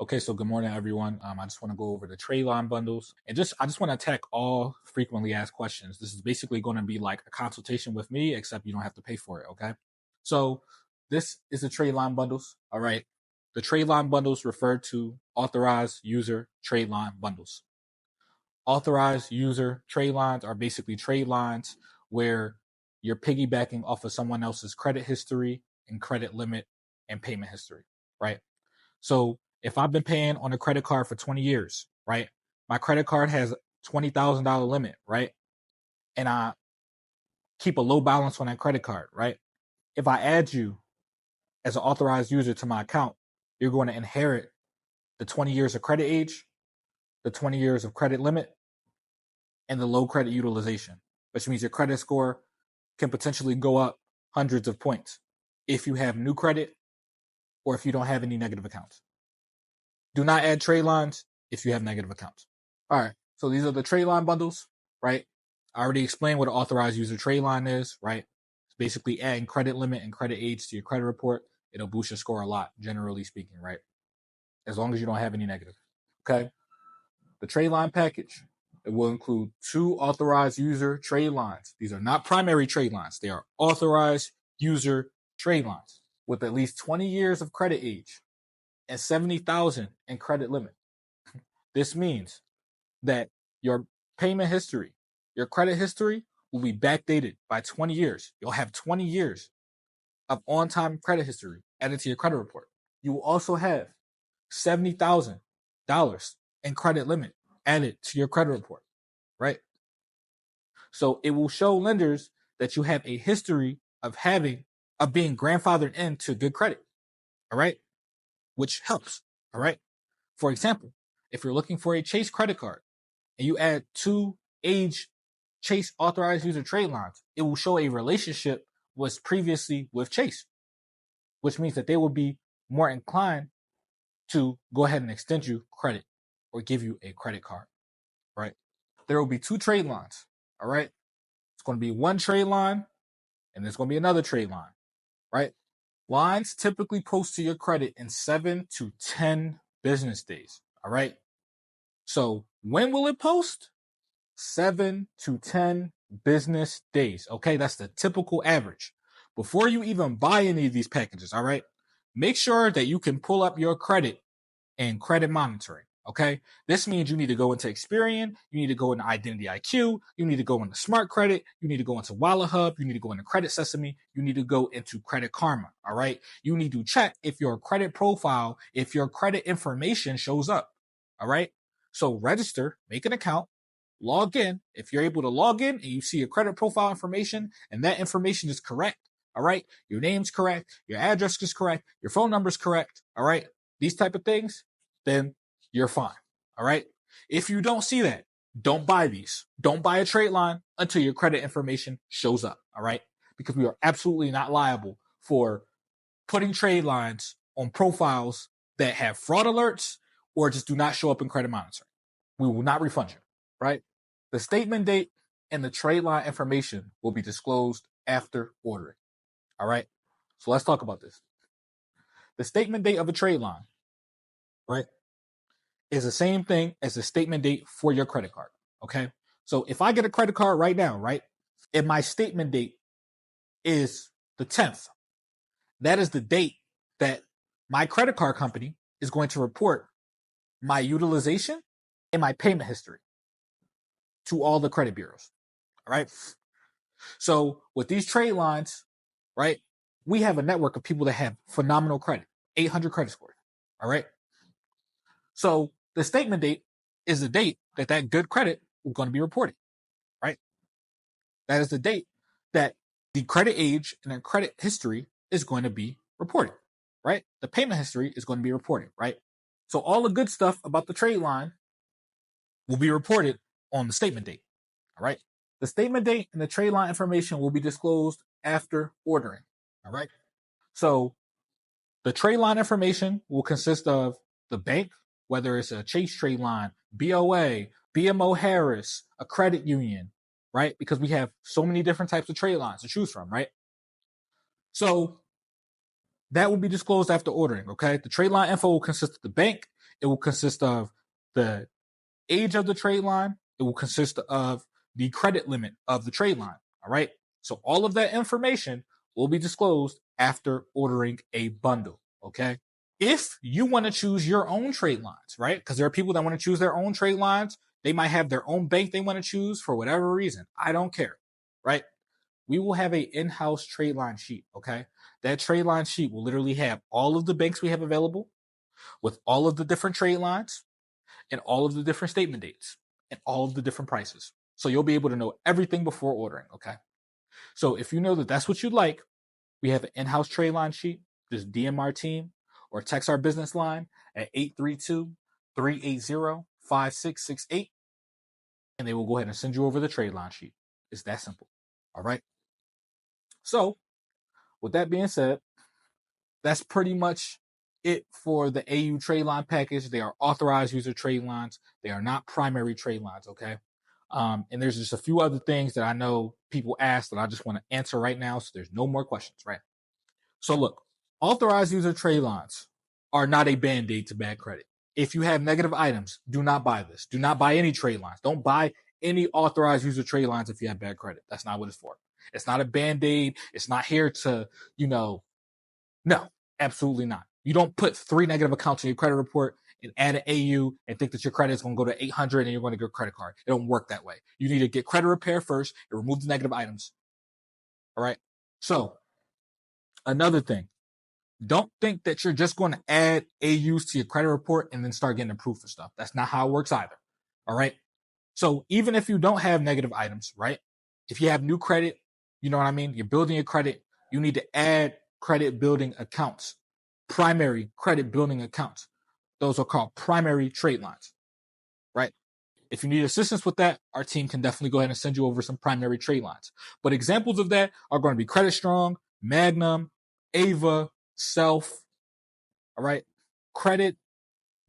Okay, so good morning, everyone. I just want to go over the Tradeline bundles and I just want to attack all frequently asked questions. This is basically going to be like a consultation with me, except you don't have to pay for it. Okay, so this is the Tradeline bundles. All right, the Tradeline bundles refer to authorized user Tradeline bundles. Authorized user trade lines are basically trade lines where you're piggybacking off of someone else's credit history and credit limit and payment history, right? So if I've been paying on a credit card for 20 years, right? My credit card has $20,000 limit, right? And I keep a low balance on that credit card, right? If I add you as an authorized user to my account, you're going to inherit the 20 years of credit age, the 20 years of credit limit, and the low credit utilization, which means your credit score can potentially go up hundreds of points if you have new credit or if you don't have any negative accounts. Do not add trade lines if you have negative accounts. All right, so these are the trade line bundles, right? I already explained what an authorized user trade line is, right? It's basically adding credit limit and credit age to your credit report. It'll boost your score a lot, generally speaking, right? As long as you don't have any negative. Okay. The trade line package, it will include 2 authorized user trade lines. These are not primary trade lines. They are authorized user trade lines with at least 20 years of credit age and 70,000 in credit limit. This means that your payment history, your credit history will be backdated by 20 years. You'll have 20 years of on-time credit history added to your credit report. You will also have $70,000 in credit limit added to your credit report, right? So it will show lenders that you have a history of being grandfathered into good credit, all right? Which helps, all right? For example, if you're looking for a Chase credit card and you add 2 age Chase authorized user trade lines, it will show a relationship was previously with Chase, which means that they will be more inclined to go ahead and extend you credit or give you a credit card, right? There will be 2 trade lines, all right? It's going to be 1 trade line and there's going to be another trade line, right? Lines typically post to your credit in 7 to 10 business days, all right? So when will it post? 7 to 10 business days, okay? That's the typical average. Before you even buy any of these packages, all right? Make sure that you can pull up your credit and credit monitoring. Okay. This means you need to go into Experian. You need to go into Identity IQ. You need to go into Smart Credit. You need to go into Wallet Hub. You need to go into Credit Sesame. You need to go into Credit Karma. All right. You need to check if your credit profile, if your credit information shows up. All right. So register, make an account, log in. If you're able to log in and you see your credit profile information and that information is correct. All right. Your name's correct. Your address is correct. Your phone number is correct. All right. These type of things, then you're fine. All right. If you don't see that, don't buy these. Don't buy a trade line until your credit information shows up. All right. Because we are absolutely not liable for putting trade lines on profiles that have fraud alerts or just do not show up in credit monitoring. We will not refund you. Right. The statement date and the trade line information will be disclosed after ordering. All right. So let's talk about this. The statement date of a trade line, right, is the same thing as the statement date for your credit card. Okay. So if I get a credit card right now, right, and my statement date is the 10th, that is the date that my credit card company is going to report my utilization and my payment history to all the credit bureaus. All right. So with these trade lines, right, we have a network of people that have phenomenal credit, 800 credit scores. All right. So the statement date is the date that good credit is going to be reported, right? That is the date that the credit age and the credit history is going to be reported, right? The payment history is going to be reported, right? So all the good stuff about the trade line will be reported on the statement date, all right? The statement date and the trade line information will be disclosed after ordering, all right? So the trade line information will consist of the bank, whether it's a Chase trade line, BOA, BMO Harris, a credit union, right? Because we have so many different types of trade lines to choose from, right? So that will be disclosed after ordering, okay? The trade line info will consist of the bank It will consist of the age of the trade line. It will consist of the credit limit of the trade line. All right. So all of that information will be disclosed after ordering a bundle. Okay. If you want to choose your own trade lines, right? Because there are people that want to choose their own trade lines. They might have their own bank they want to choose for whatever reason. I don't care. Right. We will have a in-house trade line sheet. Okay. That trade line sheet will literally have all of the banks we have available with all of the different trade lines and all of the different statement dates and all of the different prices. So you'll be able to know everything before ordering. Okay. So if you know that that's what you'd like, we have an in-house trade line sheet. Just DM our team or text our business line at 832-380-5668. And they will go ahead and send you over the trade line sheet. It's that simple. All right. So with that being said, that's pretty much it for the AU trade line package. They are authorized user trade lines. They are not primary trade lines. Okay. And there's just a few other things that I know people ask that I just want to answer right now. So there's no more questions, right? So look, authorized user trade lines are not a band-aid to bad credit. If you have negative items, do not buy this. Do not buy any trade lines. Don't buy any authorized user trade lines if you have bad credit. That's not what it's for. It's not a band-aid. It's not here to, no, absolutely not. You don't put 3 negative accounts in your credit report and add an AU and think that your credit is going to go to 800 and you're going to get a credit card. It don't work that way. You need to get credit repair first and remove the negative items. All right. So another thing, don't think that you're just going to add AUs to your credit report and then start getting approved for stuff. That's not how it works either. All right. So even if you don't have negative items, right? If you have new credit, you know what I mean? You're building your credit. You need to add credit building accounts, primary credit building accounts. Those are called primary trade lines, right? If you need assistance with that, our team can definitely go ahead and send you over some primary trade lines. But examples of that are going to be Credit Strong, Magnum, Ava, Self, all right? Credit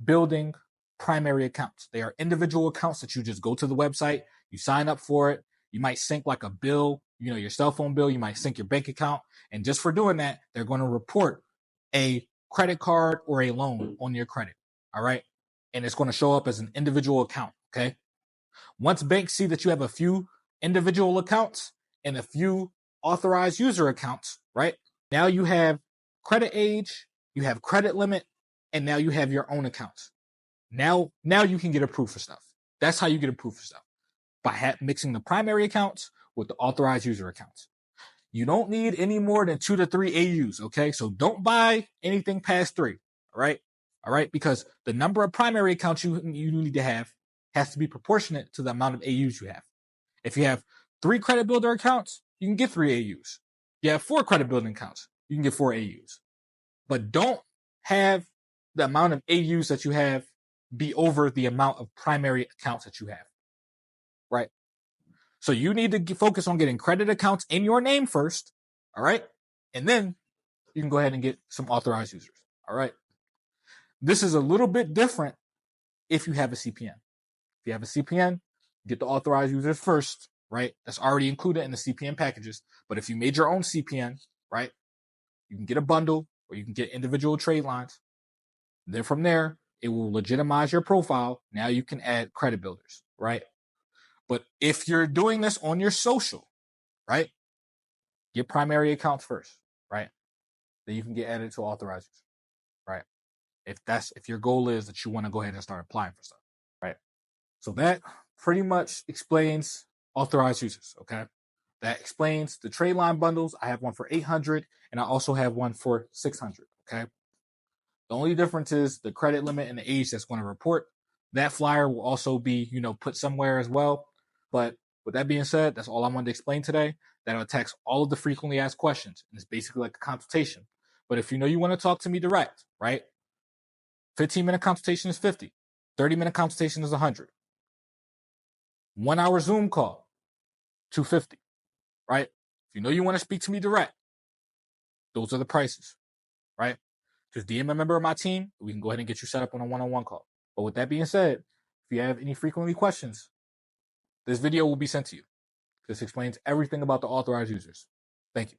building primary accounts. They are individual accounts that you just go to the website, you sign up for it. You might sync like a bill, your cell phone bill. You might sync your bank account. And just for doing that, they're going to report a credit card or a loan on your credit. All right. And it's going to show up as an individual account. Okay. Once banks see that you have a few individual accounts and a few authorized user accounts, right? Now you have credit age, you have credit limit, and now you have your own accounts. Now you can get approved for stuff. That's how you get approved for stuff. By mixing the primary accounts with the authorized user accounts. You don't need any more than 2 to 3 AUs, okay? So don't buy anything past 3, all right? All right, because the number of primary accounts you need to have has to be proportionate to the amount of AUs you have. If you have 3 credit builder accounts, you can get 3 AUs. You have 4 credit building accounts, you can get 4 AUs. But don't have the amount of AUs that you have be over the amount of primary accounts that you have. Right. So you need to focus on getting credit accounts in your name first. All right. And then you can go ahead and get some authorized users. All right. This is a little bit different if you have a CPN. If you have a CPN, get the authorized users first. Right. That's already included in the CPN packages. But if you made your own CPN, right, you can get a bundle or you can get individual trade lines. Then from there, it will legitimize your profile. Now you can add credit builders. Right. But if you're doing this on your social, right, get primary accounts first, right? Then you can get added to authorizers, right? If your goal is that you want to go ahead and start applying for stuff, right? So that pretty much explains authorized users, okay? That explains the trade line bundles. I have one for 800 and I also have one for 600, okay? The only difference is the credit limit and the age that's going to report. That flyer will also be, put somewhere as well. But with that being said, that's all I wanted to explain today. That'll attacks all of the frequently asked questions. And it's basically like a consultation. But if you want to talk to me direct, right? 15-minute consultation is 50. 30-minute consultation is 100. 1 hour Zoom call, 250, right? If you want to speak to me direct, those are the prices, right? Just DM a member of my team. We can go ahead and get you set up on a one-on-one call. But with that being said, if you have any frequently questions, this video will be sent to you. This explains everything about the authorized users. Thank you.